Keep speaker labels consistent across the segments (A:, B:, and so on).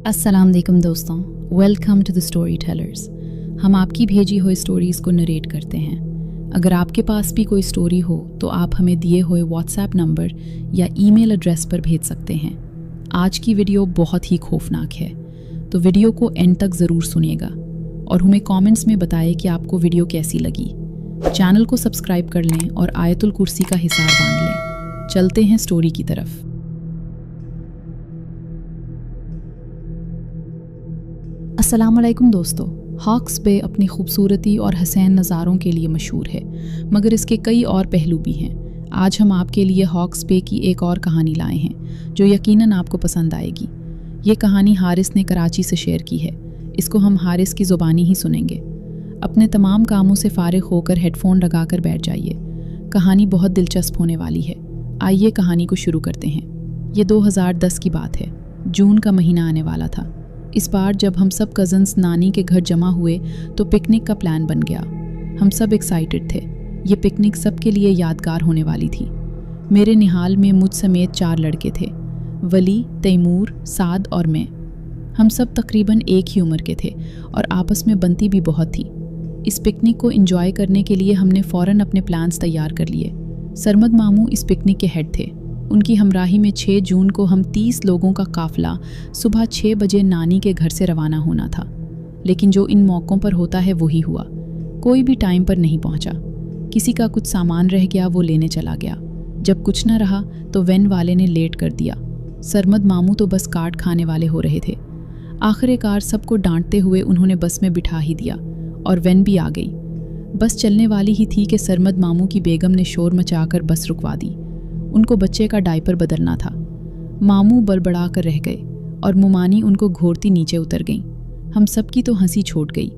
A: अस्सलाम वालेकुम दोस्तों, welcome to the story tellers. हम आपकी भेजी हुई स्टोरीज़ को नरेट करते हैं। अगर आपके पास भी कोई स्टोरी हो तो आप हमें दिए हुए व्हाट्सएप नंबर या ईमेल एड्रेस पर भेज सकते हैं। आज की वीडियो बहुत ही खौफनाक है, तो वीडियो को एंड तक ज़रूर सुनिएगा और हमें कमेंट्स में बताएं कि आपको वीडियो कैसी लगी। चैनल को सब्सक्राइब कर लें और आयतुल कुर्सी का हिसाब बांध लें। चलते हैं स्टोरी की तरफ। अस्सलाम वालेकुम दोस्तों। हॉक्स बे अपनी खूबसूरती और हसीन नज़ारों के लिए मशहूर है, मगर इसके कई और पहलू भी हैं। आज हम आपके लिए हॉक्स बे की एक और कहानी लाए हैं जो यकीनन आपको पसंद आएगी। ये कहानी हारिस ने कराची से शेयर की है। इसको हम हारिस की ज़ुबानी ही सुनेंगे। अपने तमाम कामों से फारिग होकर हेडफोन लगाकर बैठ जाइए। कहानी बहुत दिलचस्प होने वाली है। आइए कहानी को शुरू करते हैं। ये 2010 की बात है। जून का महीना आने वाला था। इस बार जब हम सब कज़न्स नानी के घर जमा हुए तो पिकनिक का प्लान बन गया। हम सब एक्साइटेड थे। ये पिकनिक सबके लिए यादगार होने वाली थी। मेरे निहाल में मुझ समेत 4 लड़के थे, वली, तैमूर, साद और मैं। हम सब तकरीबन एक ही उम्र के थे और आपस में बनती भी बहुत थी। इस पिकनिक को एंजॉय करने के लिए हमने फ़ौरन अपने प्लान्स तैयार कर लिए। सरमद मामू इस पिकनिक के हेड थे। उनकी हमराही में 6 जून को हम 30 लोगों का काफ़िला सुबह 6 बजे नानी के घर से रवाना होना था। लेकिन जो इन मौक़ों पर होता है वही हुआ। कोई भी टाइम पर नहीं पहुंचा। किसी का कुछ सामान रह गया, वो लेने चला गया। जब कुछ न रहा तो वैन वाले ने लेट कर दिया। सरमद मामू तो बस काट खाने वाले हो रहे थे। आखिरकार सबको डांटते हुए उन्होंने बस में बिठा ही दिया और वैन भी आ गई। बस चलने वाली ही थी कि सरमद मामू की बेगम ने शोर मचाकर बस रुकवा दी। उनको बच्चे का डायपर बदलना था। मामू बड़बड़ा कर रह गए और मुमानी उनको घोरती नीचे उतर गईं। हम सबकी तो हंसी छूट गई।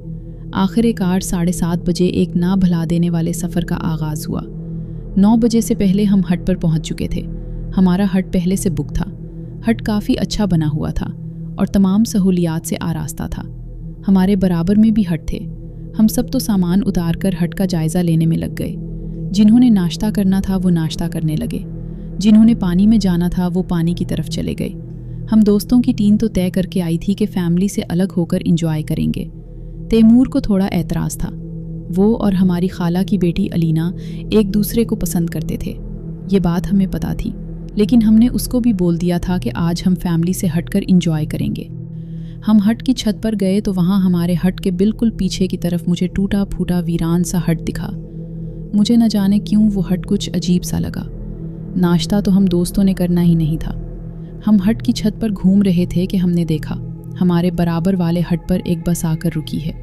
A: आखिरकार 7:30 बजे एक ना भला देने वाले सफ़र का आगाज़ हुआ। 9 बजे से पहले हम हट पर पहुंच चुके थे। हमारा हट पहले से बुक था। हट काफ़ी अच्छा बना हुआ था और तमाम सहूलियात से आरास्ता था। हमारे बराबर में भी हट थे। हम सब तो सामान उतार कर हट का जायज़ा लेने में लग गए। जिन्होंने नाश्ता करना था वो नाश्ता करने लगे। जिन्होंने पानी में जाना था वो पानी की तरफ चले गए। हम दोस्तों की टीम तो तय करके आई थी कि फैमिली से अलग होकर एंजॉय करेंगे। तैमूर को थोड़ा एतराज़ था। वो और हमारी खाला की बेटी अलीना एक दूसरे को पसंद करते थे। ये बात हमें पता थी, लेकिन हमने उसको भी बोल दिया था कि आज हम फैमिली से हटकर एंजॉय करेंगे। हम हट की छत पर गए तो वहाँ हमारे हट के बिल्कुल पीछे की तरफ मुझे टूटा फूटा वीरान सा हट दिखा। मुझे न जाने क्यों वो हट कुछ अजीब सा लगा। नाश्ता तो हम दोस्तों ने करना ही नहीं था। हम हट की छत पर घूम रहे थे कि हमने देखा हमारे बराबर वाले हट पर एक बस आकर रुकी है।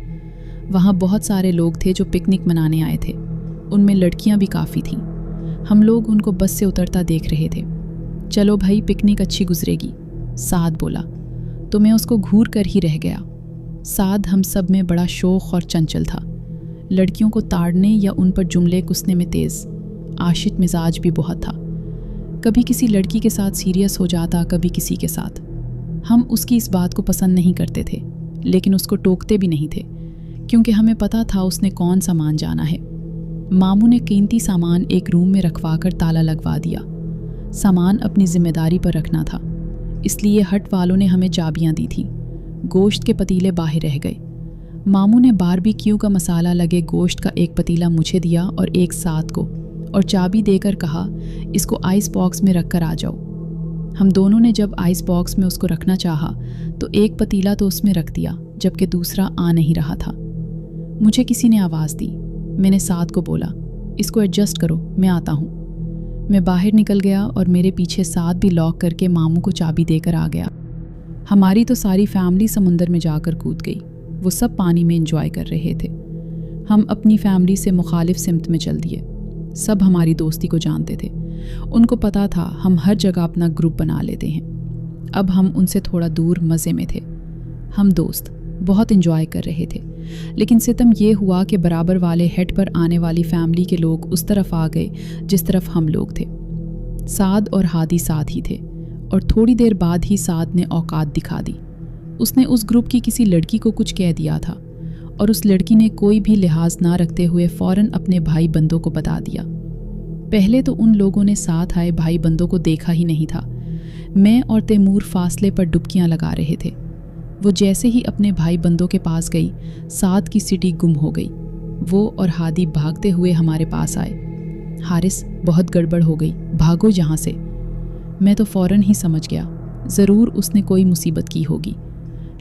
A: वहाँ बहुत सारे लोग थे जो पिकनिक मनाने आए थे। उनमें लड़कियाँ भी काफ़ी थीं। हम लोग उनको बस से उतरता देख रहे थे। चलो भाई, पिकनिक अच्छी गुजरेगी, साद बोला तो मैं उसको घूर कर ही रह गया। साद हम सब में बड़ा शौक़ और चंचल था। लड़कियों को ताड़ने या उन पर जुमले कुसने में तेज़, आशिक मिजाज भी बहुत था। कभी किसी लड़की के साथ सीरियस हो जाता, कभी किसी के साथ। हम उसकी इस बात को पसंद नहीं करते थे, लेकिन उसको टोकते भी नहीं थे, क्योंकि हमें पता था उसने कौन सामान जाना है। मामू ने कीमती सामान एक रूम में रखवा कर ताला लगवा दिया। सामान अपनी जिम्मेदारी पर रखना था, इसलिए हट वालों ने हमें चाबियाँ दी थी। गोश्त के पतीले बाहर रह गए। मामू ने बारबेक्यू का मसाला लगे गोश्त का एक पतीला मुझे दिया और एक साथ को, और चाबी देकर कहा, इसको आइस बॉक्स में रख कर आ जाओ। हम दोनों ने जब आइस बॉक्स में उसको रखना चाहा तो एक पतीला तो उसमें रख दिया, जबकि दूसरा आ नहीं रहा था। मुझे किसी ने आवाज़ दी। मैंने साद को बोला, इसको एडजस्ट करो, मैं आता हूँ। मैं बाहर निकल गया और मेरे पीछे साद भी लॉक करके मामू को चाबी देकर आ गया। हमारी तो सारी फैमिली समुंदर में जाकर कूद गई। वो सब पानी में एंजॉय कर रहे थे। हम अपनी फैमिली से मुखालिफ सिमत में चल दिए। सब हमारी दोस्ती को जानते थे। उनको पता था हम हर जगह अपना ग्रुप बना लेते हैं। अब हम उनसे थोड़ा दूर मज़े में थे। हम दोस्त बहुत एंजॉय कर रहे थे, लेकिन सितम ये हुआ कि बराबर वाले हेड पर आने वाली फैमिली के लोग उस तरफ आ गए जिस तरफ हम लोग थे। साद और हादी साथ ही थे और थोड़ी देर बाद ही साद ने औकात दिखा दी। उसने उस ग्रुप की किसी लड़की को कुछ कह दिया था और उस लड़की ने कोई भी लिहाज ना रखते हुए फ़ौरन अपने भाई बंदों को बता दिया। पहले तो उन लोगों ने साथ आए भाई बंदों को देखा ही नहीं था। मैं और तैमूर फासले पर डुबकियां लगा रहे थे। वो जैसे ही अपने भाई बंदों के पास गई, साद की सिटी गुम हो गई। वो और हादी भागते हुए हमारे पास आए। हारिस, बहुत गड़बड़ हो गई, भागो यहाँ से। मैं तो फौरन ही समझ गया, ज़रूर उसने कोई मुसीबत की होगी।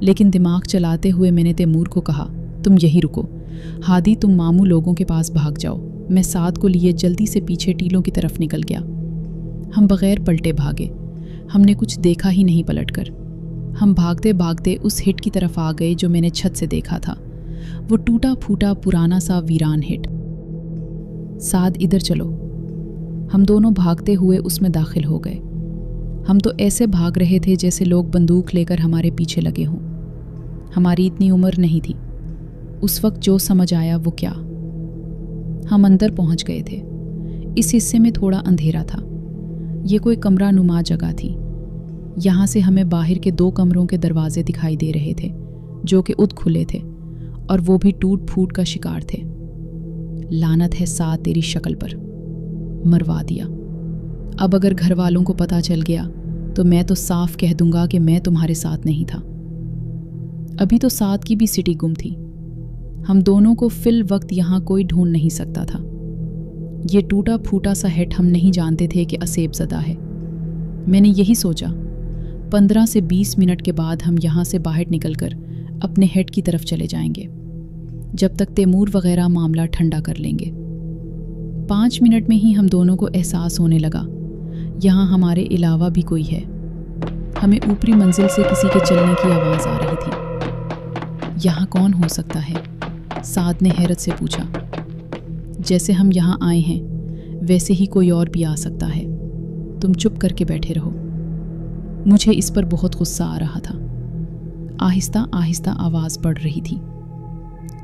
A: लेकिन दिमाग चलाते हुए मैंने तैमूर को कहा, तुम यहीं रुको। हादी, तुम मामू लोगों के पास भाग जाओ। मैं साद को लिए जल्दी से पीछे टीलों की तरफ निकल गया। हम बगैर पलटे भागे। हमने कुछ देखा ही नहीं पलटकर। हम भागते भागते उस हिट की तरफ आ गए जो मैंने छत से देखा था। वो टूटा फूटा पुराना सा वीरान हिट। साद, इधर चलो। हम दोनों भागते हुए उसमें दाखिल हो गए। हम तो ऐसे भाग रहे थे जैसे लोग बंदूक लेकर हमारे पीछे लगे हों। हमारी इतनी उम्र नहीं थी। उस वक्त जो समझ आया वो क्या। हम अंदर पहुंच गए थे। इस हिस्से में थोड़ा अंधेरा था। ये कोई कमरा नुमा जगह थी। यहाँ से हमें बाहर के 2 कमरों के दरवाजे दिखाई दे रहे थे जो कि उद खुले थे, और वो भी टूट फूट का शिकार थे। लानत है साद तेरी शक्ल पर, मरवा दिया। अब अगर घर वालों को पता चल गया तो मैं तो साफ कह दूंगा कि मैं तुम्हारे साथ नहीं था। अभी तो साद की भी सिटी गुम थी। हम दोनों को फिल वक्त यहाँ कोई ढूंढ नहीं सकता था। ये टूटा फूटा सा हेड हम नहीं जानते थे कि असेब ज़दा है। मैंने यही सोचा। 15 से 20 मिनट के बाद हम यहाँ से बाहर निकलकर अपने हेड की तरफ चले जाएंगे, जब तक तैमूर वगैरह मामला ठंडा कर लेंगे। 5 मिनट में ही हम दोनों को एहसास होने लगा, यहाँ हमारे अलावा भी कोई है। हमें ऊपरी मंजिल से किसी के चलने की आवाज़ आ रही थी। यहाँ कौन हो सकता है? साद ने हैरत से पूछा। जैसे हम यहाँ आए हैं वैसे ही कोई और भी आ सकता है। तुम चुप करके बैठे रहो। मुझे इस पर बहुत गुस्सा आ रहा था। आहिस्ता आहिस्ता आवाज़ बढ़ रही थी।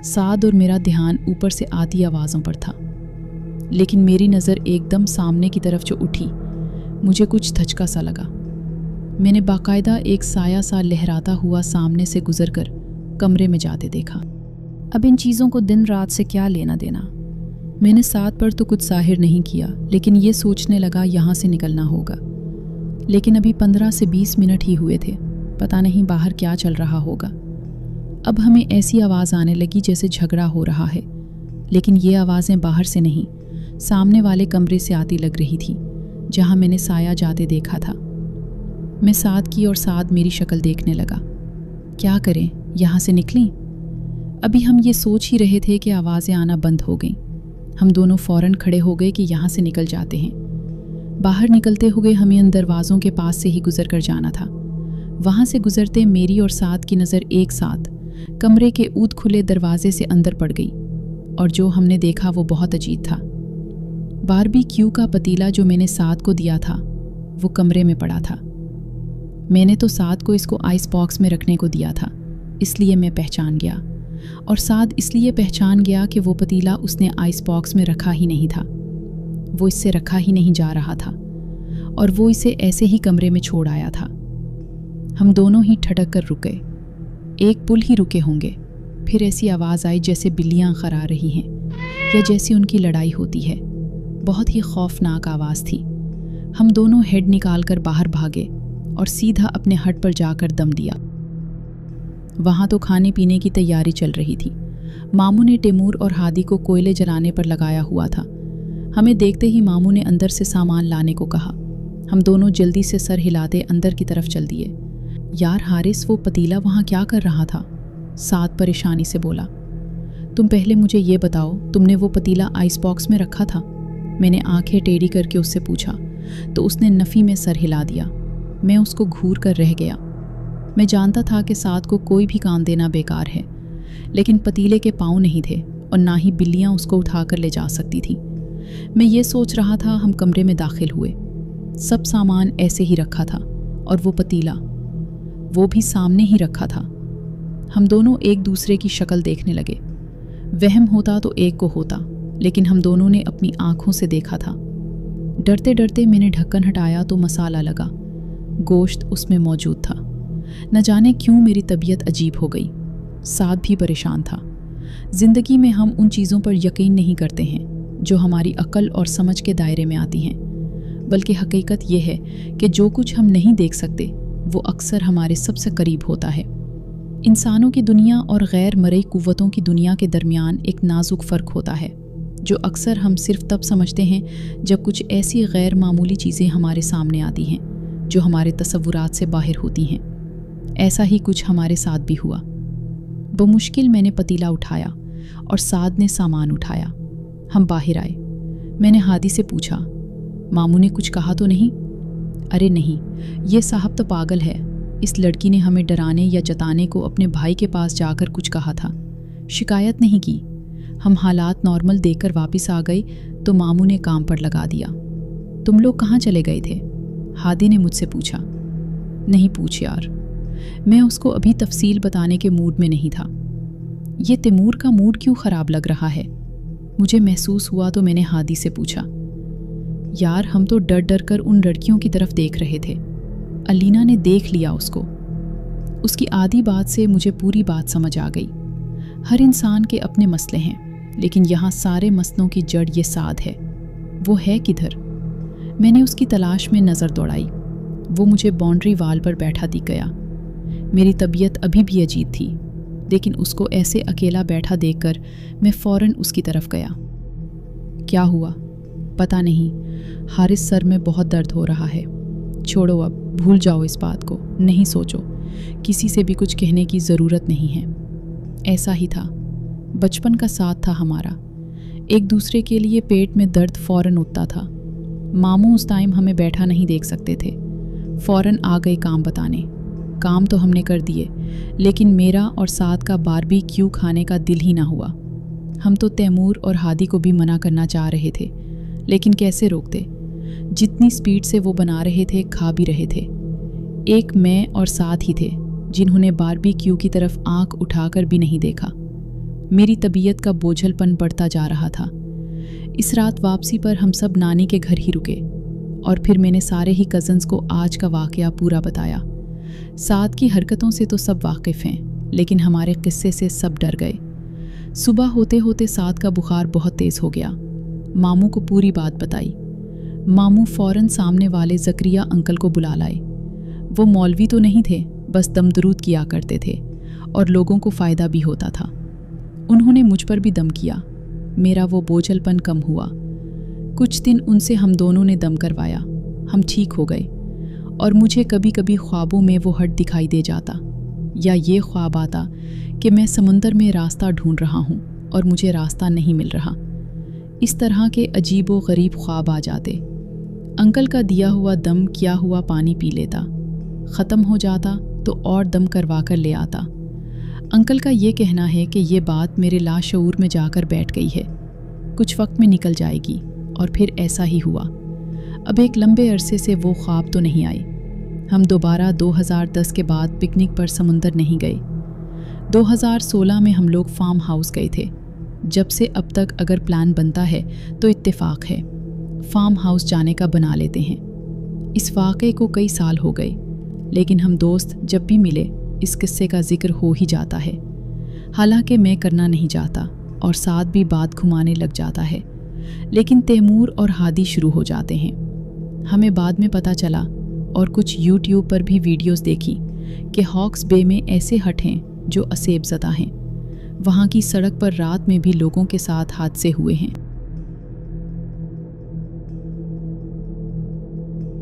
A: साद और मेरा ध्यान ऊपर से आती आवाज़ों पर था, लेकिन मेरी नज़र एकदम सामने की तरफ जो उठी, मुझे कुछ धचका सा लगा। मैंने बाकायदा एक साया सा लहराता हुआ सामने से गुजरकर कमरे में जाते देखा। अब इन चीज़ों को दिन रात से क्या लेना देना। मैंने साद पर तो कुछ ज़ाहिर नहीं किया, लेकिन ये सोचने लगा यहाँ से निकलना होगा। लेकिन अभी 15 से 20 मिनट ही हुए थे, पता नहीं बाहर क्या चल रहा होगा। अब हमें ऐसी आवाज़ आने लगी जैसे झगड़ा हो रहा है, लेकिन ये आवाज़ें बाहर से नहीं, सामने वाले कमरे से आती लग रही थी जहाँ मैंने साया जाते देखा था। मैं साद की और साद मेरी शक्ल देखने लगा। क्या करें, यहाँ से निकलें? अभी हम ये सोच ही रहे थे कि आवाज़ें आना बंद हो गईं। हम दोनों फ़ौरन खड़े हो गए कि यहाँ से निकल जाते हैं। बाहर निकलते हुए हमें उन दरवाज़ों के पास से ही गुजर कर जाना था। वहाँ से गुजरते मेरी और साद की नज़र एक साथ कमरे के ऊद खुले दरवाजे से अंदर पड़ गई, और जो हमने देखा वो बहुत अजीब था। बारबेक्यू का पतीला जो मैंने साद को दिया था वो कमरे में पड़ा था। मैंने तो साद को इसको आइस बॉक्स में रखने को दिया था, इसलिए मैं पहचान गया, और साद इसलिए पहचान गया कि वो पतीला उसने आइस बॉक्स में रखा ही नहीं था। वो इससे रखा ही नहीं जा रहा था, और वो इसे ऐसे ही कमरे में छोड़ आया था। हम दोनों ही ठटक कर रुक गए। एक पुल ही रुके होंगे, फिर ऐसी आवाज़ आई जैसे बिल्लियाँ खरा रही हैं या जैसी उनकी लड़ाई होती है। बहुत ही खौफनाक आवाज़ थी। हम दोनों हेड निकाल कर बाहर भागे और सीधा अपने हट पर जाकर दम दिया। वहाँ तो खाने पीने की तैयारी चल रही थी। मामू ने तैमूर और हादी को कोयले जलाने पर लगाया हुआ था। हमें देखते ही मामू ने अंदर से सामान लाने को कहा। हम दोनों जल्दी से सर हिलाते अंदर की तरफ चल दिए। यार हारिस, वो पतीला वहाँ क्या कर रहा था? साद परेशानी से बोला। तुम पहले मुझे ये बताओ, तुमने वो पतीला आइस बॉक्स में रखा था? मैंने आंखें टेढ़ी करके उससे पूछा, तो उसने नफ़ी में सर हिला दिया। मैं उसको घूर कर रह गया। मैं जानता था कि साद को कोई भी काम देना बेकार है, लेकिन पतीले के पाँव नहीं थे और ना ही बिल्लियाँ उसको उठाकर ले जा सकती थी। मैं ये सोच रहा था। हम कमरे में दाखिल हुए। सब सामान ऐसे ही रखा था, और वो पतीला वो भी सामने ही रखा था। हम दोनों एक दूसरे की शक्ल देखने लगे। वहम होता तो एक को होता, लेकिन हम दोनों ने अपनी आंखों से देखा था। डरते डरते मैंने ढक्कन हटाया तो मसाला लगा। गोश्त उसमें मौजूद था। न जाने क्यों मेरी तबीयत अजीब हो गई। साद भी परेशान था। ज़िंदगी में हम उन चीज़ों पर यकीन नहीं करते हैं जो हमारी अक्ल और समझ के दायरे में आती हैं, बल्कि हकीकत यह है कि जो कुछ हम नहीं देख सकते वो अक्सर हमारे सबसे करीब होता है। इंसानों की दुनिया और गैर मरई कुव्वतों की दुनिया के दरमियान एक नाजुक फ़र्क होता है जो अक्सर हम सिर्फ तब समझते हैं जब कुछ ऐसी गैर मामूली चीज़ें हमारे सामने आती हैं जो हमारे तसव्वुरात से बाहर होती हैं। ऐसा ही कुछ हमारे साथ भी हुआ। बमुश्किल मैंने पतीला उठाया और साद ने सामान उठाया। हम बाहर आए। मैंने हादी से पूछा, मामू ने कुछ कहा तो नहीं? अरे नहीं, ये साहब तो पागल है। इस लड़की ने हमें डराने या जताने को अपने भाई के पास जाकर कुछ कहा था, शिकायत नहीं की। हम हालात नॉर्मल देखकर वापस आ गए तो मामू ने काम पर लगा दिया। तुम लोग कहाँ चले गए थे? हादी ने मुझसे पूछा। नहीं पूछ यार, मैं उसको अभी तफसील बताने के मूड में नहीं था। ये तैमूर का मूड क्यों ख़राब लग रहा है? मुझे महसूस हुआ तो मैंने हादी से पूछा। यार हम तो डर डर कर उन लड़कियों की तरफ देख रहे थे। अलीना ने देख लिया उसको। उसकी आधी बात से मुझे पूरी बात समझ आ गई। हर इंसान के अपने मसले हैं, लेकिन यहाँ सारे मसलों की जड़ ये साद है। वो है किधर? मैंने उसकी तलाश में नज़र दौड़ाई। वो मुझे बाउंड्री वाल पर बैठा दिख गया। मेरी तबीयत अभी भी अजीब थी, लेकिन उसको ऐसे अकेला बैठा देखकर मैं फ़ौरन उसकी तरफ गया। क्या हुआ? पता नहीं, हारिस सर में बहुत दर्द हो रहा है। छोड़ो, अब भूल जाओ इस बात को, नहीं सोचो। किसी से भी कुछ कहने की ज़रूरत नहीं है। ऐसा ही था, बचपन का साथ था हमारा। एक दूसरे के लिए पेट में दर्द फ़ौरन उठता था। मामू उस टाइम हमें बैठा नहीं देख सकते थे, फ़ौरन आ गए काम बताने। काम तो हमने कर दिए, लेकिन मेरा और साद का बारबेक्यू खाने का दिल ही ना हुआ। हम तो तैमूर और हादी को भी मना करना चाह रहे थे, लेकिन कैसे रोकते? जितनी स्पीड से वो बना रहे थे खा भी रहे थे। एक मैं और साद ही थे जिन्होंने बारबेक्यू की तरफ आंख उठाकर भी नहीं देखा। मेरी तबीयत का बोझलपन बढ़ता जा रहा था। इस रात वापसी पर हम सब नानी के घर ही रुके और फिर मैंने सारे ही कज़न्स को आज का वाक़या पूरा बताया। साद की हरकतों से तो सब वाकिफ़ हैं, लेकिन हमारे किस्से से सब डर गए। सुबह होते होते साद का बुखार बहुत तेज़ हो गया। मामू को पूरी बात बताई। मामू फ़ौरन सामने वाले ज़करिया अंकल को बुला लाए। वो मौलवी तो नहीं थे, बस दमदरूद किया करते थे और लोगों को फ़ायदा भी होता था। उन्होंने मुझ पर भी दम किया। मेरा वो बोझलपन कम हुआ। कुछ दिन उनसे हम दोनों ने दम करवाया। हम ठीक हो गए और मुझे कभी कभी ख्वाबों में वो हट दिखाई दे जाता, या ये ख्वाब आता कि मैं समंदर में रास्ता ढूंढ रहा हूँ और मुझे रास्ता नहीं मिल रहा। इस तरह के अजीब व गरीब ख्वाब आ जाते। अंकल का दिया हुआ दम किया हुआ पानी पी लेता, ख़त्म हो जाता तो और दम करवा कर ले आता। अंकल का ये कहना है कि ये बात मेरे लाशऊर में जाकर बैठ गई है, कुछ वक्त में निकल जाएगी, और फिर ऐसा ही हुआ। अब एक लंबे अरसे से वो ख्वाब तो नहीं आए। हम दोबारा 2010 के बाद पिकनिक पर समुंदर नहीं गए। 2016 में हम लोग फार्म हाउस गए थे। जब से अब तक अगर प्लान बनता है तो इत्तेफाक है, फार्म हाउस जाने का बना लेते हैं। इस वाक़े को कई साल हो गए, लेकिन हम दोस्त जब भी मिले इस किस्से का जिक्र हो ही जाता है। हालांकि मैं करना नहीं चाहता और साथ भी बात घुमाने लग जाता है, लेकिन तैमूर और हादी शुरू हो जाते हैं। हमें बाद में पता चला और कुछ यूट्यूब पर भी वीडियोस देखी कि हॉक्स बे में ऐसे हट हैं जो असेब ज़दा हैं। वहाँ की सड़क पर रात में भी लोगों के साथ हादसे हुए हैं।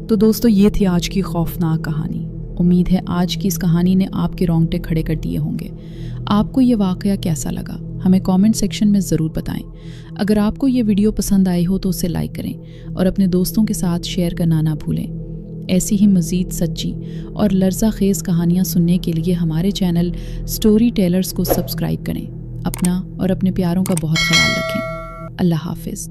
A: तो दोस्तों, ये थी आज की खौफनाक कहानी। उम्मीद है आज की इस कहानी ने आपके रोंगटे खड़े कर दिए होंगे। आपको ये वाक़या कैसा लगा हमें कमेंट सेक्शन में ज़रूर बताएं। अगर आपको ये वीडियो पसंद आई हो तो उसे लाइक करें और अपने दोस्तों के साथ शेयर करना ना भूलें। ऐसी ही मज़ीद सच्ची और लर्ज़ा खेज़ कहानियाँ सुनने के लिए हमारे चैनल स्टोरी टेलर्स को सब्सक्राइब करें। अपना और अपने प्यारों का बहुत ख्याल रखें। अल्लाह हाफ़िज़।